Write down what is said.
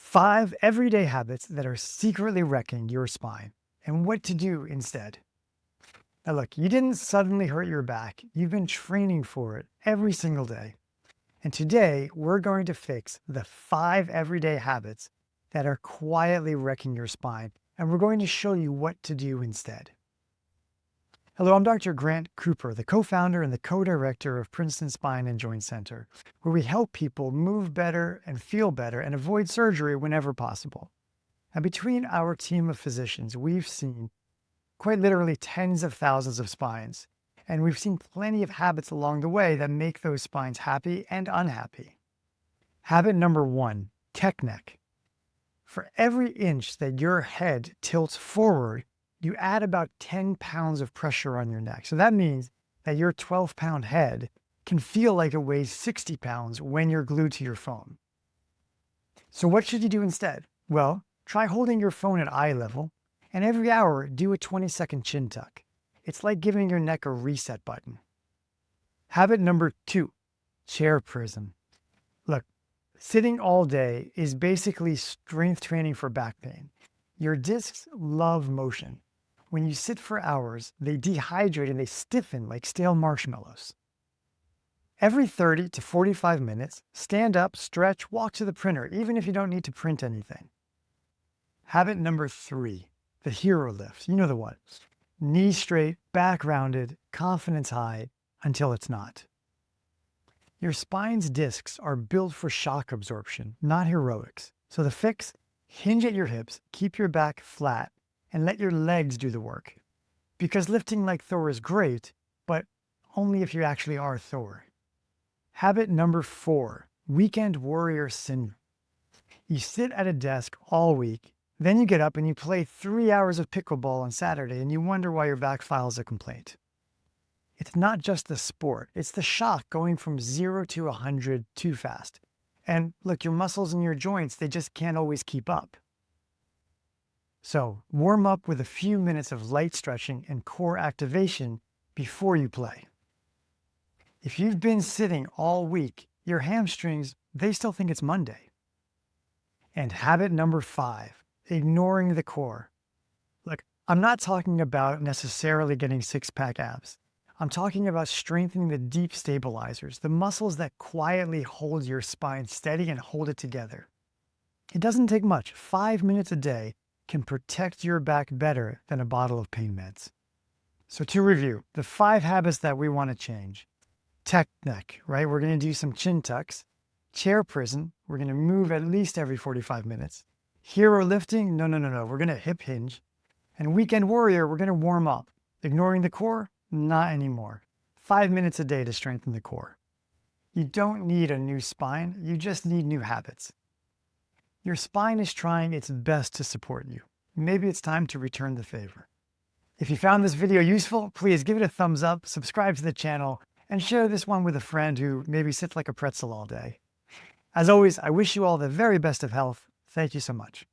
5 everyday habits that are secretly wrecking your spine and what to do instead. Now, look, you didn't suddenly hurt your back. You've been training for it every single day. And today, we're going to fix the 5 everyday habits that are quietly wrecking your spine, and we're going to show you what to do instead. Hello, I'm Dr. Grant Cooper, the co-founder and the co-director of Princeton Spine and Joint Center, where we help people move better and feel better and avoid surgery whenever possible. And between our team of physicians, we've seen quite literally tens of thousands of spines, and we've seen plenty of habits along the way that make those spines happy and unhappy. Habit number 1, tech neck. For every inch that your head tilts forward, you add about 10 pounds of pressure on your neck. So that means that your 12-pound head can feel like it weighs 60 pounds when you're glued to your phone. So what should you do instead? Well, try holding your phone at eye level, and every hour do a 20-second chin tuck. It's like giving your neck a reset button. Habit number 2, chair prism. Look, sitting all day is basically strength training for back pain. Your discs love motion. When you sit for hours, they dehydrate and they stiffen like stale marshmallows. Every 30 to 45 minutes, stand up, stretch, walk to the printer, even if you don't need to print anything. Habit number 3, the hero lift. You know the one. Knees straight, back rounded, confidence high, until it's not. Your spine's discs are built for shock absorption, not heroics. So the fix? Hinge at your hips, keep your back flat, and let your legs do the work. Because lifting like Thor is great, but only if you actually are Thor. Habit number 4, weekend warrior syndrome. You sit at a desk all week, then you get up and you play 3 hours of pickleball on Saturday and you wonder why your back files a complaint. It's not just the sport, it's the shock going from 0 to 100 too fast. And look, your muscles and your joints, they just can't always keep up. So warm up with a few minutes of light stretching and core activation before you play. If you've been sitting all week, your hamstrings, they still think it's Monday. And habit number 5, ignoring the core. Look, I'm not talking about necessarily getting six-pack abs. I'm talking about strengthening the deep stabilizers, the muscles that quietly hold your spine steady and hold it together. It doesn't take much. 5 minutes a day can protect your back better than a bottle of pain meds. So to review, the 5 habits that we want to change. Tech neck, right? We're going to do some chin tucks. Chair prism, we're going to move at least every 45 minutes. Hero lifting, no. We're going to hip hinge. And weekend warrior, we're going to warm up. Ignoring the core, not anymore. 5 minutes a day to strengthen the core. You don't need a new spine, you just need new habits. Your spine is trying its best to support you. Maybe it's time to return the favor. If you found this video useful, please give it a thumbs up, subscribe to the channel, and share this one with a friend who maybe sits like a pretzel all day. As always, I wish you all the very best of health. Thank you so much.